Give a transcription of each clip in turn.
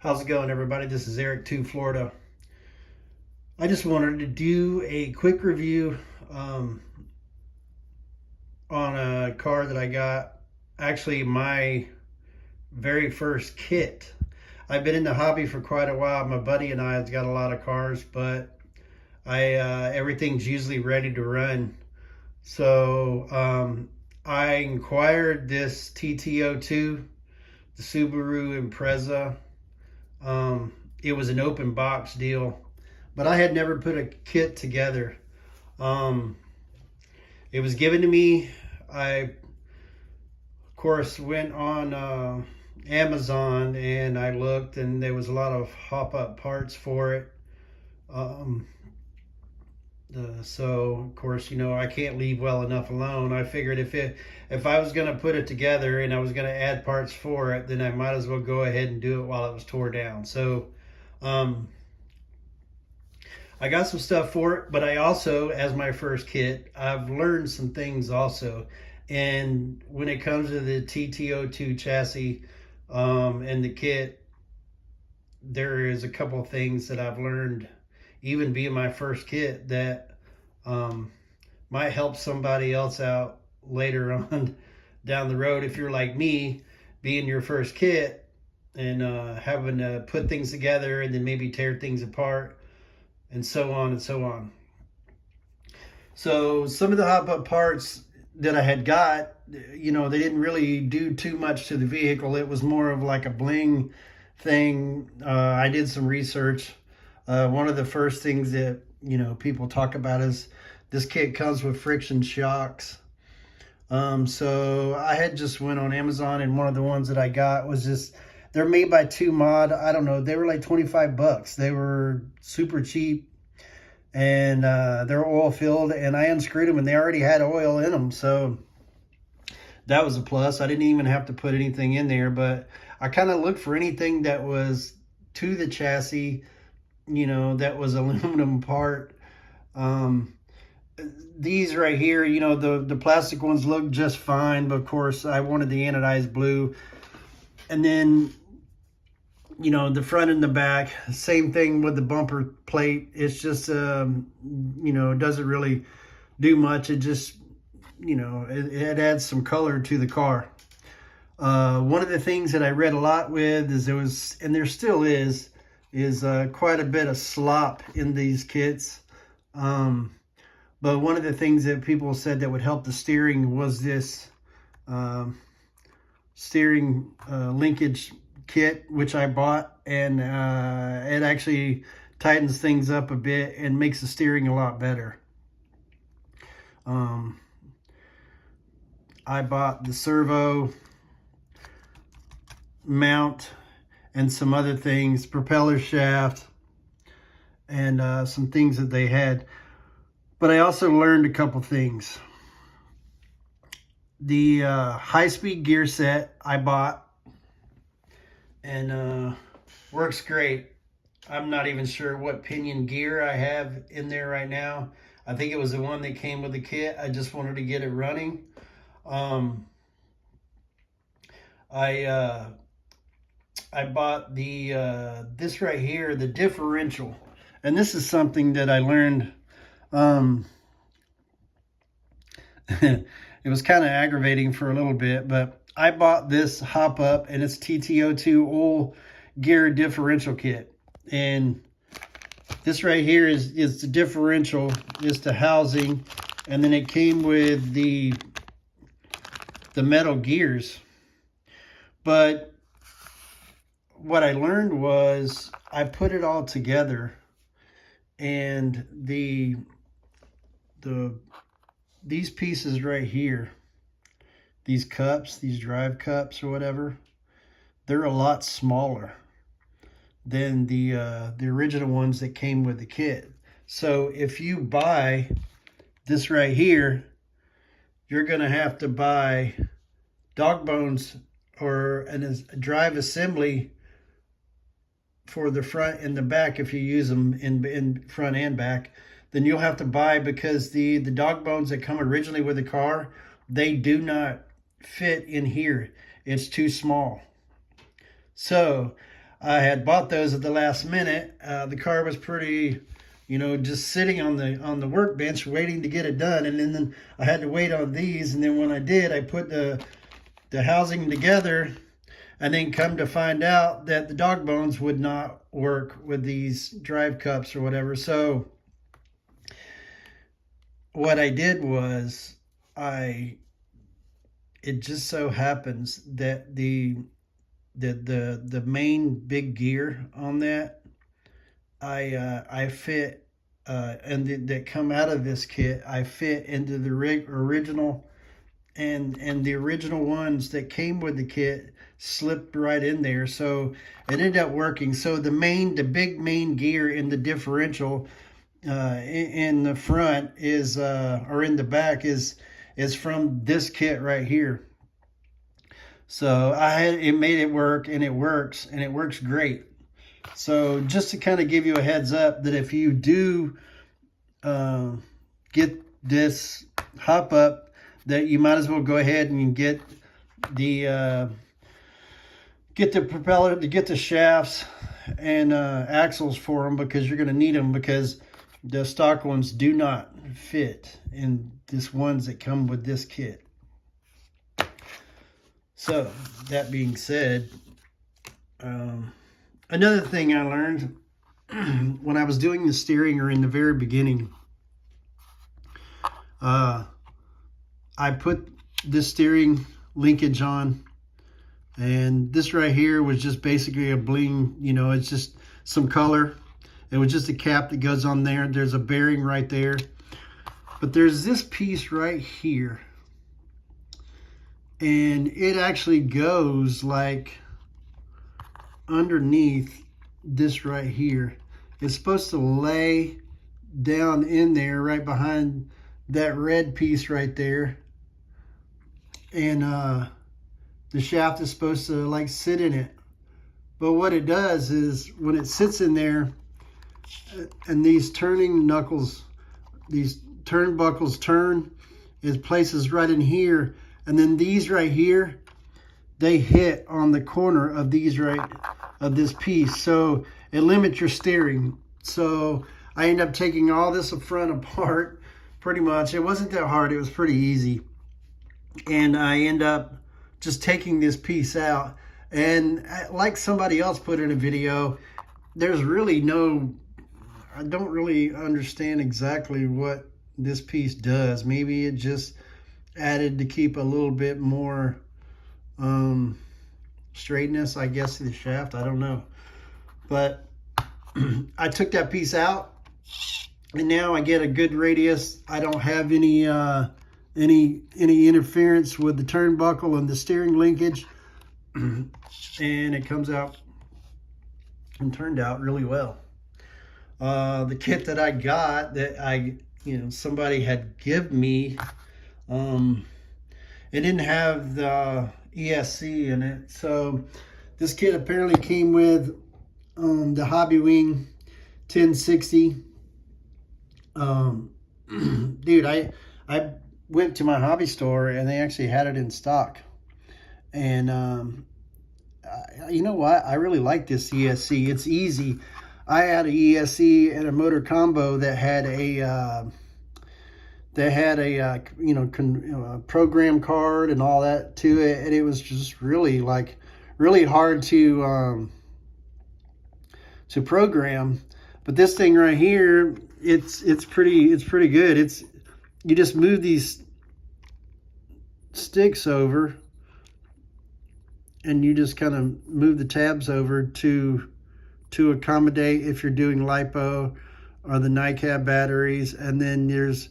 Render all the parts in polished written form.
How's it going, everybody? This is Eric 2 Florida. I just wanted to do a quick review um, on a car that I got. Actually, my very first kit. I've been in the hobby for quite a while. My buddy and I have got a lot of cars, but I everything's usually ready to run. So I inquired this TT02, the Subaru Impreza. It was an open box deal, but I had never put a kit together. Um, it was given to me. I, of course, went on Amazon and I looked, and there was a lot of hop-up parts for it. Um, so, of course, I can't leave well enough alone. I figured if I was going to put it together and I was going to add parts for it, then I might as well go ahead and do it while it was tore down. So, um, I got some stuff for it, but I also, as my first kit, I've learned some things also. And when it comes to the TT02 chassis and the kit, there is a couple of things that I've learned, even being my first kit, that might help somebody else out later on down the road. If you're like me, being your first kit and having to put things together and then maybe tear things apart and so on and so on. So some of the hop-up parts that I had got, they didn't really do too much to the vehicle. It was more of like a bling thing. I did some research. One of the first things that, people talk about is this kit comes with friction shocks. So I had just went on Amazon, and one of the ones that I got was just, they're made by 2Mod. I don't know. They were like 25 bucks. They were super cheap, and they're oil filled, and I unscrewed them and they already had oil in them. So that was a plus. I didn't even have to put anything in there, but I kind of looked for anything that was to the chassis, that was aluminum part. These right here, the plastic ones look just fine, but of course I wanted the anodized blue. And then, the front and the back, same thing with the bumper plate. It's just, it doesn't really do much. It just, it adds some color to the car. One of the things that I read a lot with is and there still is quite a bit of slop in these kits. But one of the things that people said that would help the steering was this steering linkage kit, which I bought, and it actually tightens things up a bit and makes the steering a lot better. I bought the servo mount and some other things, propeller shaft, and some things that they had. But I also learned a couple things. The high-speed gear set I bought, and works great. I'm not even sure what pinion gear I have in there right now. I think it was the one that came with the kit. I just wanted to get it running. I bought the this right here, the differential, and this is something that I learned. It was kind of aggravating for a little bit, but I bought this hop up, and it's TT02 oil gear differential kit. And this right here is the differential, is the housing, and then it came with the metal gears. But what I learned was I put it all together, and these pieces right here, these cups, these drive cups or whatever, they're a lot smaller than the original ones that came with the kit. So if you buy this right here, you're gonna have to buy dog bones or a drive assembly for the front and the back. If you use them in front and back, then you'll have to buy, because the dog bones that come originally with the car, they do not fit in here. It's too small. So I had bought those at the last minute. The car was pretty, you know, just sitting on the workbench waiting to get it done, and then I had to wait on these. And then when I did, I put the housing together, and then come to find out that the dog bones would not work with these drive cups or whatever. So what I did was it just so happens that the main big gear on that, I fit, and that come out of this kit, I fit into the original, and the original ones that came with the kit slipped right in there. So it ended up working. So the big main gear in the differential, in the front is, or in the back is from this kit right here. So it made it work, and it works, and it works great. So just to kind of give you a heads up that if you do get this hop up, that you might as well go ahead and get the propeller, to get the shafts and axles for them, because you're going to need them, because the stock ones do not fit in this ones that come with this kit. So that being said, another thing I learned when I was doing the steering, or in the very beginning, I put this steering linkage on, and this right here was just basically a bling, you know, it's just some color. It was just a cap that goes on there. There's a bearing right there, but there's this piece right here, and it actually goes like underneath this right here. It's supposed to lay down in there right behind that red piece right there, and the shaft is supposed to like sit in it. But what it does is, when it sits in there, and these turning knuckles, these turnbuckles turn, it places right in here, and then these right here, they hit on the corner of these of this piece, so it limits your steering. So I end up taking all this front apart, pretty much. It wasn't that hard, it was pretty easy, and I end up just taking this piece out. And like somebody else put in a video, there's really no, I don't really understand exactly what this piece does. Maybe it just added to keep a little bit more straightness, I guess, to the shaft. I don't know. But I took that piece out, and now I get a good radius. I don't have any interference with the turnbuckle and the steering linkage, and it comes out and turned out really well. The kit that I got, that somebody had given me, it didn't have the ESC in it. So this kit apparently came with the Hobby Wing 1060. Dude, I went to my hobby store, and they actually had it in stock. And you know what? I really like this ESC. It's easy. I had a ESC and a motor combo that had a program card and all that to it, and it was just really hard to program. But this thing right here, it's pretty good. You just move these sticks over, and you just kind of move the tabs over to accommodate if you're doing LiPo or the NiCad batteries. And then there's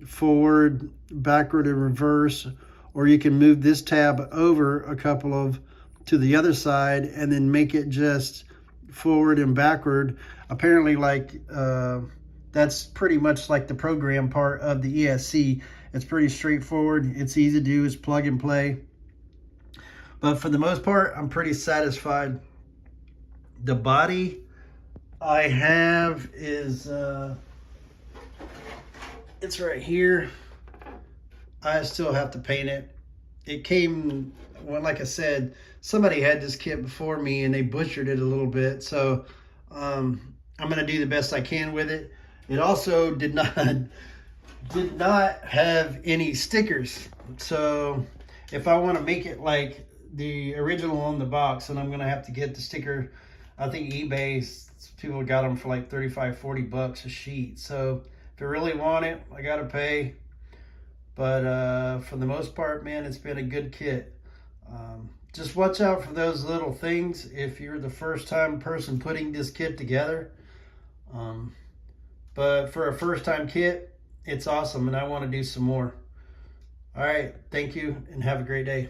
forward, backward, and reverse, or you can move this tab over a couple to the other side, and then make it just forward and backward. Apparently, that's pretty much like the program part of the ESC. It's pretty straightforward. It's easy to do. It's plug and play. But for the most part, I'm pretty satisfied. The body I have is, it's right here. I still have to paint it. it came, well, like I said, somebody had this kit before me and they butchered it a little bit. So I'm going to do the best I can with it. It also did not have any stickers. So if I want to make it like the original on the box, then I'm going to have to get the sticker. I think eBay, people got them for like 35, 40 bucks a sheet. So if I really want it, I got to pay. But for the most part, man, it's been a good kit. Just watch out for those little things if you're the first time person putting this kit together. But for a first time kit, it's awesome, and I want to do some more. All right, thank you, and have a great day.